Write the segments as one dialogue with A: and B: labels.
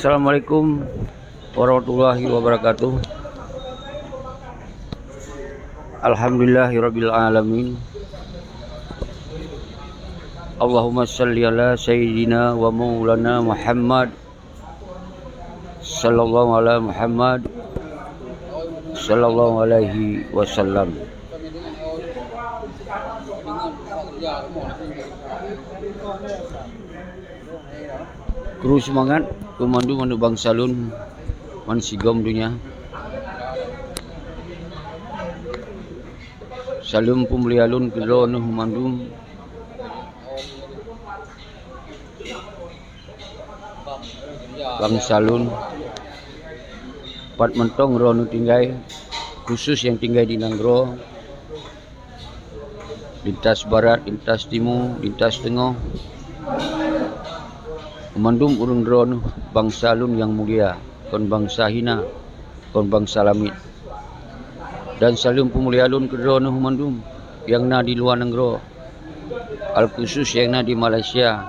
A: Assalamualaikum warahmatullahi wabarakatuh. Alhamdulillahirabbil alamin. Allahumma shalli ala sayyidina wa maulana Muhammad sallallahu ala Muhammad sallallahu alaihi wasallam. Kru semangat komando mandu bangsalun man sigom dunia. Salam pemelialun kedro nuh mandum bangsalun pat mentong rono tinggai khusus yang tinggal di Nanggro, lintas barat, lintas timur, lintas tengah. Memandum urung drone bangsa lun yang mulia, kon bangsa hina, kon bangsa lamit. Dan salam pemulia lun ke drone memandum yang na di luar negara, al khusus yang na di Malaysia,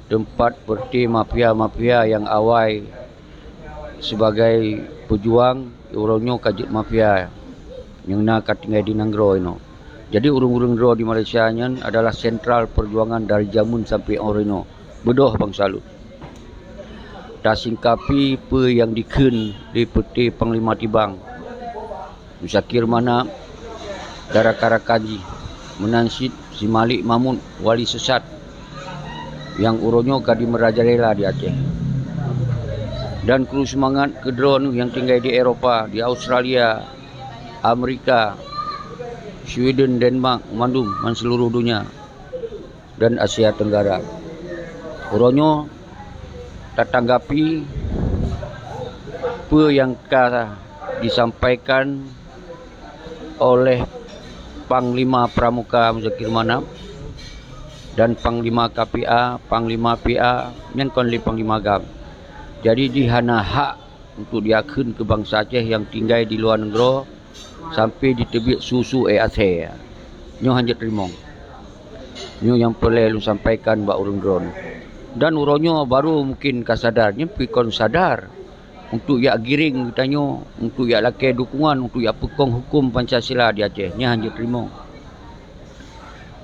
A: tempat berti mafia-mafia yang awai sebagai pejuang uronyo kajit mafia yang na katinggai di Nanggro ino. Jadi urung-urung dro di Malaysia nyan adalah sentral perjuangan dari jamun sampai orino. Bedoh bangsa lu. Tak singkapi pe yang diken di peti Panglima Tibang. Musakir mana Darakara Kaji menansid si Malik Mamun wali sesat yang uronyo kadi merajalela di Aceh. Dan kru semangat kedron yang tinggal di Eropah, di Australia, Amerika, Sweden, Denmark, mandum man seluruh dunia dan Asia Tenggara. Uronyo tertanggapi apa yang disampaikan oleh Panglima Pramuka Muzakir Manap dan Panglima KPA, Panglima PA, yang konli Panglima Gam. Jadi dihana hak untuk diakun ke bangsa Aceh yang tinggal di luar negara sampai ditebik susu Aceh. Nyo hanya terima. Nyo yang perlu sampaikan bak urung drone. Dan uronyo baru mungkin kasadarnya pikon sadar untuk yak giring tanyo, untuk yak lakai dukungan, untuk yak pekong hukum Pancasila di Aceh. Nya hanya terima.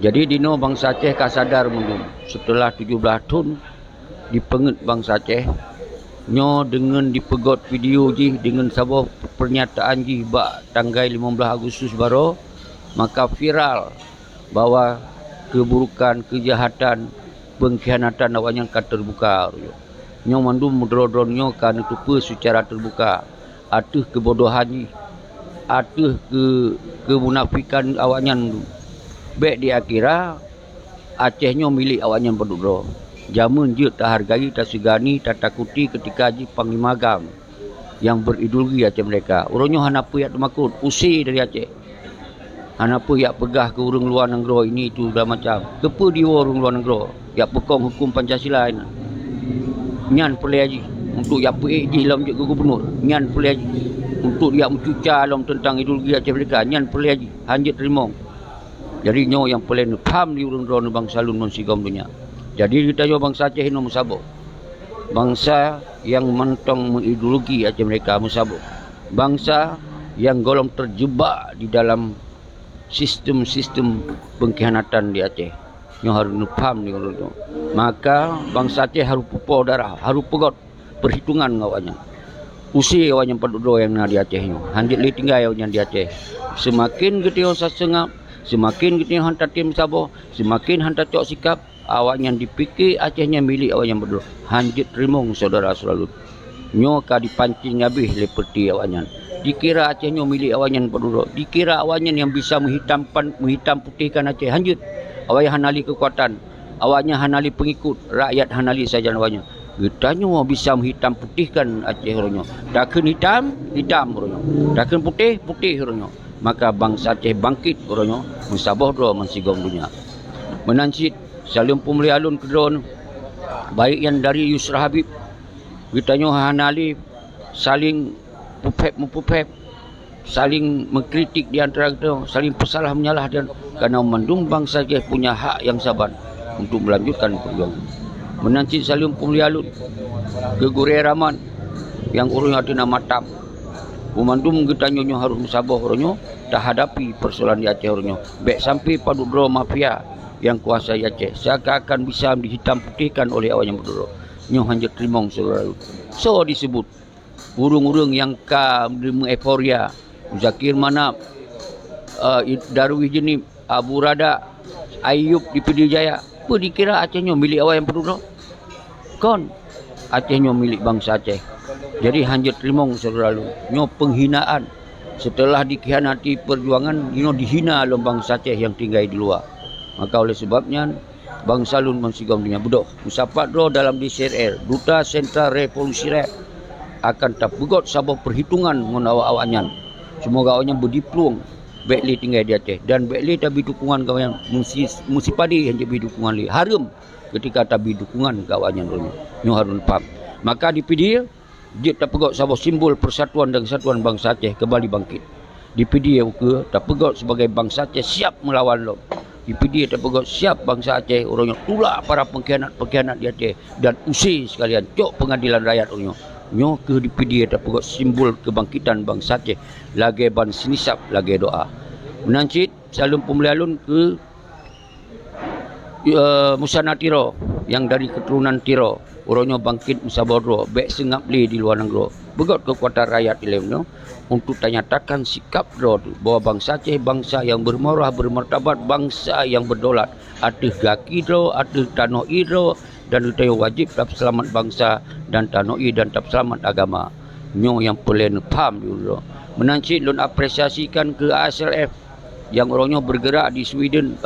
A: Jadi dino bangsa Aceh kasadar mungkin setelah 17 tahun dipenget bangsa Aceh. Nyo dengan dipegot video ji dengan sabah pernyataan ji bak tanggal 15 Agustus baru, maka viral bahwa keburukan, kejahatan, pengkhianatan awaknya kan terbuka. Nyo mandum mudrodron nyo kan tupu secara terbuka. Atuh kebodohan ni, atuh kemunafikan awaknya. Baik dia kira Aceh nyo milik awaknya berduduk. Jamun je tak hargai, tak segani, tak takuti ketika ji Panglima Gam yang berideologi Aceh mereka. Uronyo hanapu yak temakut, usir dari Aceh. Hanapu yak pegah ke urung luar negara ini itu dah macam. Kepa dia urung luar negara, yak pekong hukum Pancasila ini. Nyan perlu haji untuk yak PAJ dalam je gubernur. Nyan perlu haji untuk yak mencuca dalam tentang ideologi Aceh mereka. Nyan perlu haji, hanjit terima. Jadi nyo yang perlu faham di urung drone bangsa lun monsigom dunia. Jadi kita jo bangsa Aceh ini musabuk. Bangsa yang mentong mengideologi Aceh mereka musabuk. Bangsa yang golong terjebak di dalam sistem-sistem pengkhianatan di Aceh. Yang harus faham ni kalau tu. Maka bangsa Aceh harus pupau darah, harus pegot perhitungan awaknya. Usir awaknya penduduk yang di Aceh ni. Hanjit li tinggal awaknya di Aceh. Semakin getih sasengap, semakin getih hantar tim Sabah, semakin hantar cok sikap, awaknya dipikir Acehnya milik awaknya berdua. Hanjit terimong saudara selalu. Nyo ka dipancing habis lepeti awaknya. Dikira Acehnya milik awaknya berdua. Dikira awaknya yang bisa menghitam putihkan Aceh. Hanjit. Awaknya hanali kekuatan. Awaknya hanali pengikut. Rakyat hanali saja awaknya. Getanya bisa menghitam putihkan Aceh orangnya. Daken hitam, hitam orangnya. Daken putih, putih orangnya. Maka bangsa Aceh bangkit orangnya. Musabah doa mensigong dunia. Menansit salam pemulia alun kedron. Baik yang dari Yusra Habib. Getanya hanali saling pupep, saling mengkritik di antara kita, saling pesalah menyalah dan karena mendung bangsa Aceh punya hak yang sabar untuk melanjutkan perjuangan. Menancit salum pemlialut ke Gure Raman yang urung ada nama Tam. Umandum getanyo nyo harus musabah oronyo dah hadapi persoalan di Aceh oronyo. Baik sampai padu bro mafia yang kuasa Aceh. Seakan-akan bisa dihitam putihkan oleh awak yang berdoro. Nyo hanya terimong selalu. So disebut urung-urung yang ka euforia. Zakir Manap, Darwis Jenib, Abu Rada, Ayub di Pidi Jaya. Apa dikira Aceh nyo milik awak yang berdoro? Kon Aceh nyo milik bangsa Aceh. Jadi hanjat rimong selalu nyo penghinaan setelah dikhianati perjuangan nyo dihina oleh bangsa Aceh yang tinggal di luar. Maka oleh sebabnya bangsa lun mensigam dunia bodoh musapat do dalam DCRR Duta Sentral Revolusi Rep akan tak pegot sabah perhitungan ngon awak-awaknya. Semoga awaknya berdiplom Bekli tinggal di Aceh dan Bekli tabi dukungan kawan musi padi yang jadi dukungan li harum ketika tabi dukungan kawannya nyo harun pam. Maka di PD dia tak pegot sebuah simbol persatuan dan kesatuan bangsa Aceh kembali bangkit. Di PD ke tak pegot sebagai bangsa Aceh siap melawan lo. Di PD tak pegot siap bangsa Aceh orangnya tulak para pengkhianat di Aceh dan usir sekalian cok pengadilan rakyat orangnya. Nyo ke di PD tak pegot simbol kebangkitan bangsa Aceh lagi ban sinisap lagi doa. Menancit salum pemelialun ke Musana Tiro yang dari keturunan Tiro. Orangnya bangkit musabaro baik sengap li di luar negeri. Begot kekuatan rakyat ilemno untuk tanyatakan sikap do bahwa bangsa Aceh bangsa yang bermarwah bermartabat, bangsa yang berdolat. Ada gaki do, ada tanoi do dan itu wajib tak selamat bangsa dan tanoi dan tak selamat agama. Nyo yang pelen paham dulu. Menancit lun apresiasikan ke ASLF yang orangnya bergerak di Sweden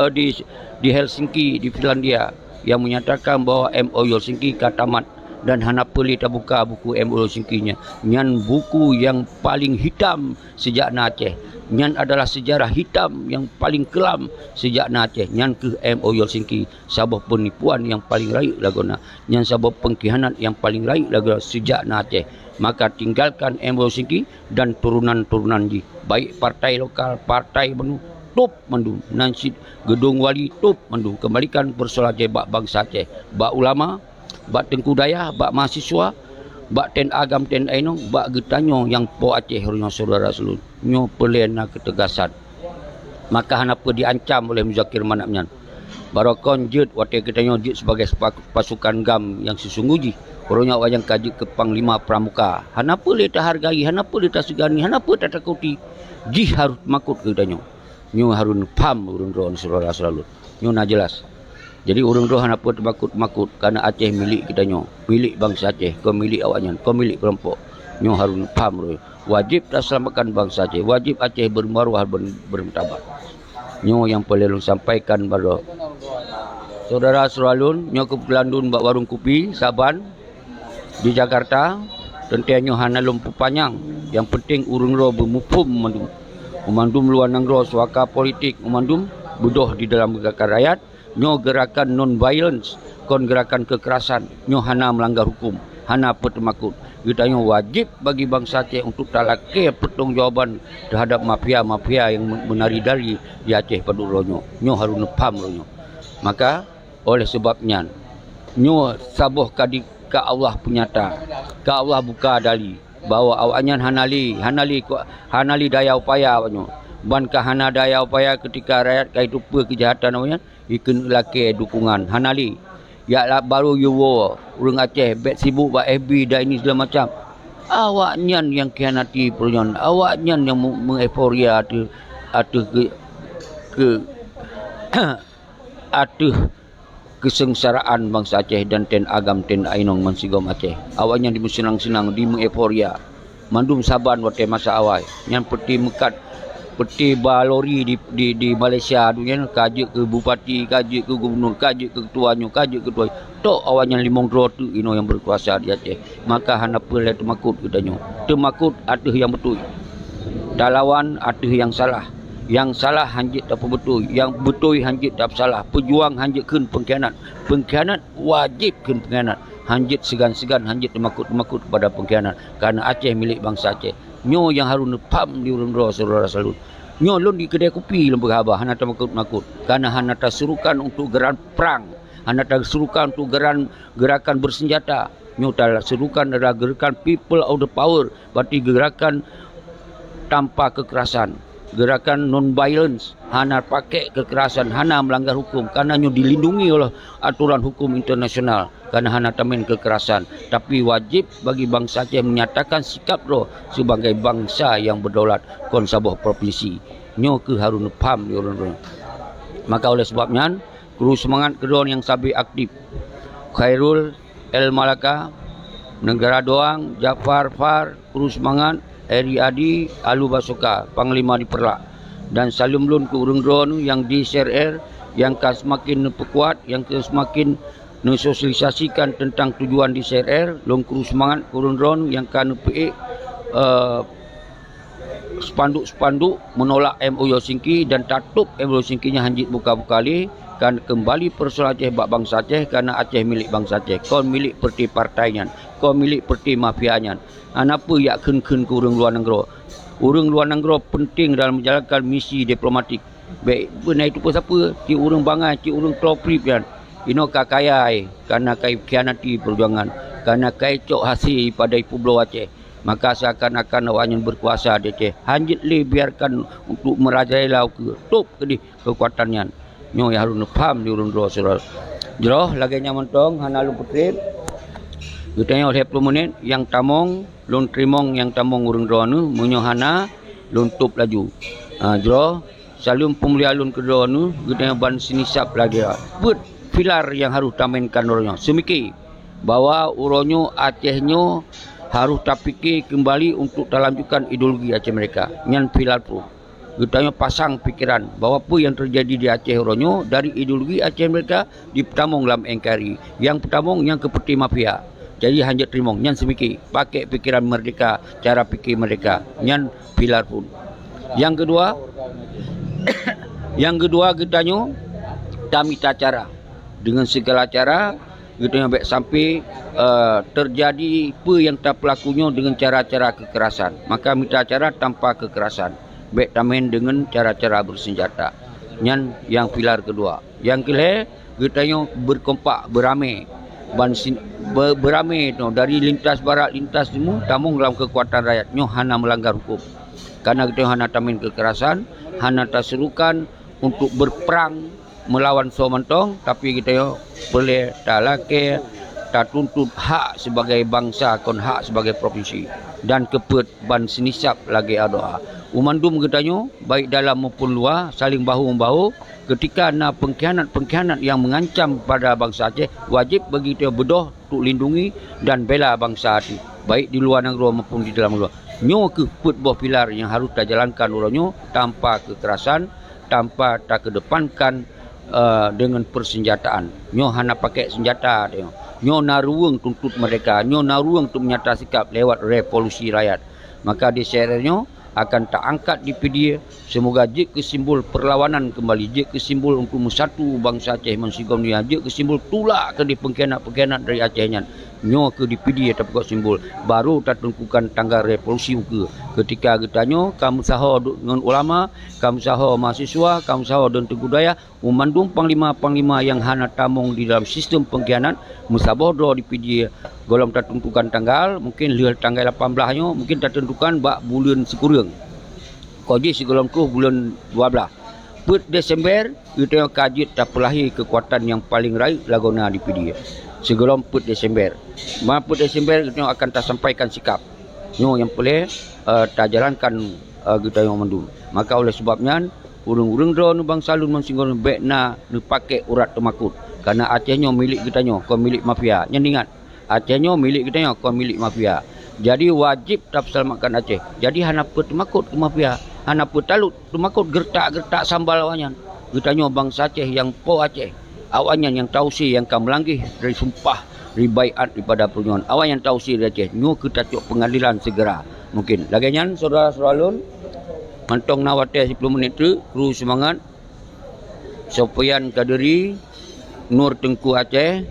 A: di Helsinki di Finlandia yang menyatakan bahwa MOU Helsinki katamat dan hana peli tak buka buku MOU Helsinki-nya. Nyan buku yang paling hitam sejak Aceh. Nyan adalah sejarah hitam yang paling kelam sejak Aceh. Nyan ke MOU Helsinki sabah penipuan yang paling rayu lagona. Nyan sabah pengkhianat yang paling rayu lagona sejak Aceh. Maka tinggalkan MOU Helsinki dan turunan-turunan ji. Baik partai lokal, partai menu top mandu nansib gedung wali top mandu kembalikan persoalan Aceh bak bangsa Aceh bak ulama bak tengku daya bak mahasiswa bak ten agam ten ainong bak getanyo yang po Aceh hornya saudara seluruh nyo pelena ketegasan. Maka hanapa diancam oleh Zakir Manapnya barakon jet wate getanyo jet sebagai pasukan GAM yang sesungguhnya orangnya wajang kaji ke Panglima Pramuka. Hanapa le tak hargai, hanapa le tak segani, hanapa tak takuti ji harus makut getanyo. Nyo harun pam urung roh saudara selalu. Nyo na jelas. Jadi urung roh hanapa makut karena Aceh milik kita nyo, milik bangsa Aceh, kau milik awaknya, kau milik kelompok. Nyo harun pam roh. Wajib tak selamatkan bangsa Aceh, wajib Aceh bermarwah bermartabat. Nyo yang perlu sampaikan pada saudara selalu. Nyo ke Pelandun bak warung kopi Saban di Jakarta. Tentunya hana lumpuh panjang. Yang penting urung roh bermufum mandu. Umandum luar negeri suaka politik umandum budoh di dalam gerakan rakyat nyo gerakan non violence kon gerakan kekerasan nyo hana melanggar hukum hana petemakut kita nyo wajib bagi bangsa Aceh untuk talake pertanggungjawaban terhadap mafia-mafia yang menari dari di Aceh paduronyo nyo harus nepam ronyo. Maka oleh sebabnya nyo saboh kadi ka Allah penyata ka Allah buka dali bahwa awaknya hanali daya upaya awaknya ban ka hana daya upaya ketika rakyat kai tupa kejahatan awaknya ikan laki dukungan hanali ya lah baru yuwo urang Aceh bet sibuk bak FB dah ini segala macam awaknya yang khianati perjuangan awaknya yang mengeuforia atu kesengsaraan bangsa Aceh dan ten agam ten ainong mansigom Aceh. Awaknya di senang-senang di euforia. Mandum Saban wate masa awal. Yang peti mekat peti balori di Malaysia dunia kaji ke bupati, kaji ke gubernur, kaji ke ketuanya, kaji ke ketua. Tok awaknya limong dro tu ino yang berkuasa di Aceh. Maka hana pelai temakut katanya. Temakut atuh yang betul. Dalawan atuh yang salah. Yang salah hanjit tak betul, yang betul hanjit tak salah. Pejuang hanjit kun pengkhianat, pengkhianat wajib kun pengkhianat. Hanjit segan-segan, hanjit temakut kepada pengkhianat. Karena Aceh milik bangsa Aceh. Nyo yang harus nepam di urun roh saudara salut. Nyo lon di kedai kopi lembah habah hana temakut-makut. Karena hana tak surukan untuk geran perang. Hana tak serukan tu gerakan bersenjata. Nyo tak serukan adalah gerakan people of the power. Berarti gerakan tanpa kekerasan. Gerakan non-violence. Hana pakai kekerasan. Hana melanggar hukum. Karena nyo dilindungi oleh aturan hukum internasional. Karena hana tamen kekerasan. Tapi wajib bagi bangsa Aceh menyatakan sikap roh sebagai bangsa yang berdaulat kon sabuh provinsi. Nyo ke harus faham dia orang. Maka oleh sebabnya kru semangat kedua yang sabi aktif. Khairul El Malaka, Negara Doang, Jafar Far, kru semangat, Eri Adi, Alu Basoka, Panglima di Perlak. Dan Salim Lun ke urung drone yang di CRR, yang ke semakin perkuat, yang ke semakin sosialisasikan tentang tujuan di CRR, Lung kru semangat ke urung drone yang ke NPE, spanduk-spanduk menolak MOU Helsinki dan tatup MOU Helsinki-nya hanjit buka-bukali kan kembali persoalan Aceh bak bangsa Aceh karena Aceh milik bangsa Aceh. Kau milik perti partainya, kau milik perti mafianya. Apa yak ken-ken ke urang luar negara? Urang luar negara penting dalam menjalankan misi diplomatik. Baik benar itu pun siapa? Ci urang bangai, ci urang kloprip kan. Ino kakayai karena kai khianati perjuangan, karena kai cok hasil pada Pulau Aceh. Maka seakan-akan awaknya berkuasa di Aceh. Hanjit le biarkan untuk merajalela ke top ke di kekuatannya. Nyo yang harus faham di urang dua surah. Jeroh laganya mentong hana lu putrit. Gitanya oleh 10 menit yang tamong lun trimong yang tamong urang dua nu menyo hana lun tup laju. Jeroh salum pemulia lun kedua nu gitanya ban sinisap lagi. But pilar yang harus tamenkan orangnya. Semiki bahwa uronyo Acehnya harus terfikir kembali untuk lanjutkan ideologi Aceh mereka. Nyan pilar tu. Kita pasang pikiran bahawa apa yang terjadi di Aceh Ronyo dari ideologi Aceh mereka dipertamong dalam NKRI. Yang pertamong yang kepeti mafia. Jadi hanya terimong. Yang semiki pakai pikiran merdeka, cara fikir mereka. Yang pilar pun. Yang kedua, kitanya tamita cara. Dengan segala cara kita baik sampai terjadi apa yang tak pelakunya dengan cara-cara kekerasan. Maka minta cara tanpa kekerasan. Baik tamen dengan cara-cara bersenjata. Yang pilar kedua. Yang kelima kita berkompak, beramai. Beramai tu dari lintas barat, lintas timur, tamung dalam kekuatan rakyat. Nyo hana melanggar hukum. Karena kita hana tamen kekerasan, hana terserukan untuk berperang melawan Somantong, tapi kita boleh tak laki, tak tuntut hak sebagai bangsa, kon hak sebagai provinsi. Dan kepet ban sinisap lagi ada. Umandum katanya baik dalam maupun luar saling bahu-membahu ketika ada pengkhianat yang mengancam pada bangsa Aceh, wajib bagi kita bedoh untuk lindungi dan bela bangsa Aceh baik di luar negara maupun di dalam negara. Nyo ke buah pilar yang harus kita jalankan orangnya tanpa kekerasan, tanpa tak kedepankan dengan persenjataan. Nyo hana pakai senjata dia. Nyo naruang tuntut mereka, nyo naruang untuk menyata sikap lewat revolusi rakyat. Maka di serenya akan tak angkat di PDA. Semoga je ke simbol perlawanan kembali, je ke simbol untuk bersatu bangsa Aceh mensigom dia, je ke simbol tulak ke di pengkhianat dari Acehnya. Nyo ke di PDA tapi kok simbol baru tak tentukan tanggal revolusi ke ketika getanyo kamu saho dengan ulama, kamu saho mahasiswa, kamu saho dan tegudaya umandung panglima-panglima yang hana tamong di dalam sistem pengkhianat musabodro di PDA golong tak tentukan tanggal, mungkin lihat tanggal 18 nyo mungkin tak tentukan bak bulan sekurang koji segolong ku bulan 12 per Desember kita kaji tak pelahi kekuatan yang paling raih lagona di PDA segolong per Desember. Per Desember kita akan tak sampaikan sikap nyo yang boleh tak jalankan kita yang mendul. Maka oleh sebabnya urung-urung drone bangsa lun mensinggon bekna nu pakai urat temakut karena Acehnya milik kita nyo, kau milik mafia. Yang ingat Acehnya milik kita nyo, kau milik mafia. Jadi wajib tak selamatkan Aceh. Jadi hana temakut ke mafia, hana talut temakut gertak-gertak sambal awanyan. Kita nyo bangsa Aceh yang po Aceh. Awanyan yang tausi yang kam langgih dari sumpah ribaiat daripada perjuangan. Awan yang tausi dari Aceh. Nyo kita cok pengadilan segera. Mungkin. Lagi nyan saudara-saudara lun. Mantong nawate 10 menit tu. Kru semangat. Sofian Kadiri. Nur Tengku Aceh.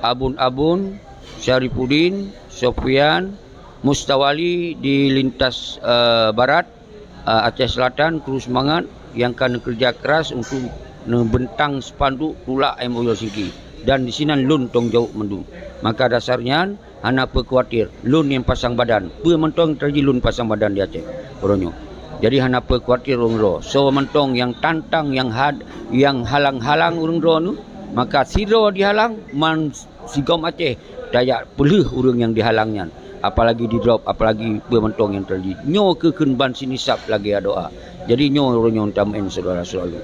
A: Abun-Abun. Syarifuddin. Sofian. Mustawali di lintas barat. Aceh Selatan. Kru semangat. Yang akan kerja keras untuk bentang spanduk tulak MOU Helsinki. dan di sini lun tong jauh mendung. Maka dasarnya hana pe khawatir lun yang pasang badan pe mentong terjadi lun pasang badan di Aceh oronyo. Jadi hana pe khawatir urang ro. So mentong yang tantang yang halang-halang urang ro nu, maka siro dihalang man sigom Aceh dayak pelih urang yang dihalangnya. Apalagi di drop, apalagi pe mentong yang terjadi. Nyo ke kenban sini sap lagi doa. Jadi nyo urang tamen saudara-saudara.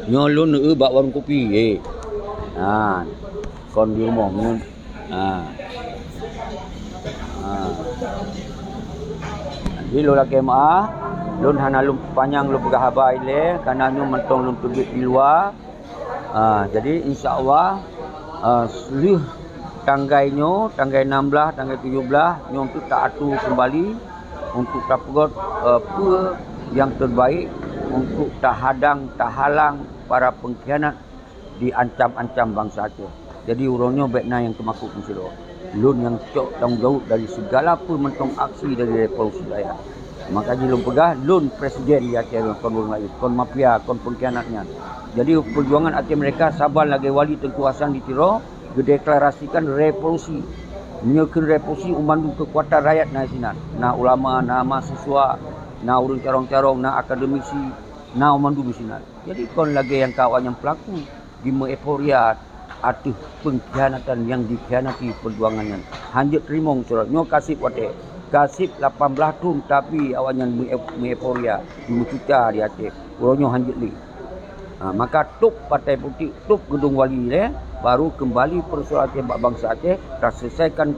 A: Nyo lun bak warung kopi kon di rumah nyo. Jadi lu lagi lun hana lun panjang lu pegah habai le karena nyo mentong lun tubik di luar. Jadi insyaallah seluruh tanggai 16, tanggai 17 nyo tu tak atu kembali untuk tapegot apa yang terbaik untuk tak hadang, tak halang para pengkhianat diancam-ancam bangsa Aceh. Jadi urangnya baikna yang kemakuk mensiro. Lun yang cok tanggung jawab dari segala pun mentong aksi dari revolusi daya. Maka lun pegah lun presiden di Aceh kon lagi, kon mafia, kon pengkhianatnya. Jadi perjuangan Aceh mereka sabar lagi wali tengkuasan di Tiro gedeklarasikan revolusi. Menyekan revolusi umandu kekuatan rakyat na sinan. Na ulama, na mahasiswa, na urang carong-carong, na akademisi, na umandu sinan. Jadi kon lagi yang kawan yang pelaku di euforia atau pengkhianatan yang dikhianati perjuangannya. Hanjut rimong surat nyo kasih wate. Kasih 18 tahun tapi awaknya euforia di Mucuca di Aceh. Uronyo hanjut li. Maka tuk Partai Politik, tuk Gedung Wali baru kembali persoalan Aceh bangsa Aceh terselesaikan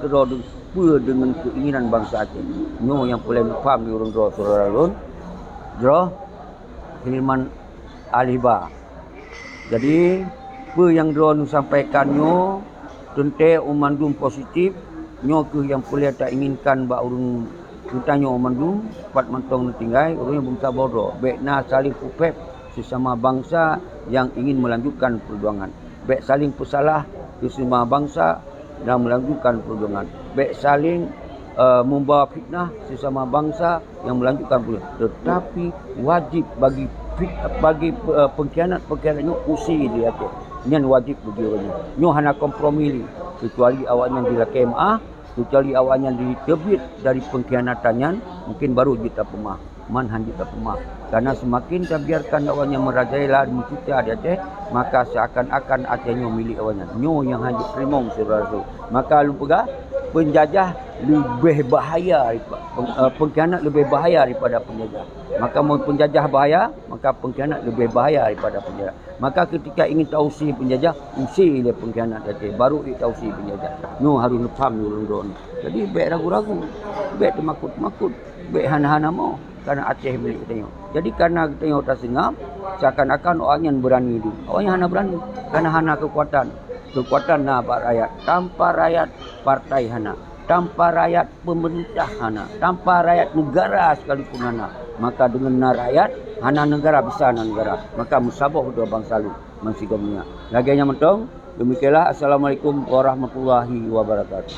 A: dengan keinginan bangsa Aceh. Nyo yang paling faham di urang dro saudara lun. Dro Hilman Aliba. Jadi apa yang dro sampaikan nyo tentang umandum positif nyo ke yang boleh tak inginkan bak urang kita nyo umandum pat mentong tinggai urang bangsa bodoh. Baikna saling kupep sesama bangsa yang ingin melanjutkan perjuangan. Baik saling pesalah sesama bangsa dan melanjutkan perjuangan. Baik saling membawa fitnah sesama bangsa yang melanjutkan perjuangan. Tetapi wajib bagi pengkhianat-pengkhianatnya usir di Aceh. Ini wajib bagi orangnya. Nyo hana kompromi li. Kecuali awaknya di KMA, kecuali awaknya ditebit dari pengkhianatannya, mungkin baru kita pemah. Man hanjit tak pemah. Karena semakin kita biarkan awaknya merajailah di Mucuca di Aceh, maka seakan-akan Aceh nyo milik awaknya. Nyo yang hanjit rimong saudara-saudara. Maka lu pegah penjajah lebih bahaya, pengkhianat lebih bahaya daripada penjajah. Maka mau penjajah bahaya, maka pengkhianat lebih bahaya daripada penjajah. Maka ketika ingin tausi penjajah, usir dia pengkhianat Aceh, baru tausi penjajah. No harus faham urang-urang. Jadi baik ragu-ragu, baik temakut-makut, baik hana-hana mau. Karena Aceh milik kita. Jadi karena kita tak sengap, seakan-akan orang yang berani itu. Orang yang hana berani, karena hana kekuatan. Kekuatan nak rakyat. Tanpa rakyat, partai hana. Tanpa rakyat, pemerintah hana. Tanpa rakyat, negara sekalipun hana. Maka dengan rakyat, hana negara, bisa hana negara. Maka musabah dua bangsa lu. Mansigomnya. Lagi yang mentong, demikianlah. Assalamualaikum warahmatullahi wabarakatuh.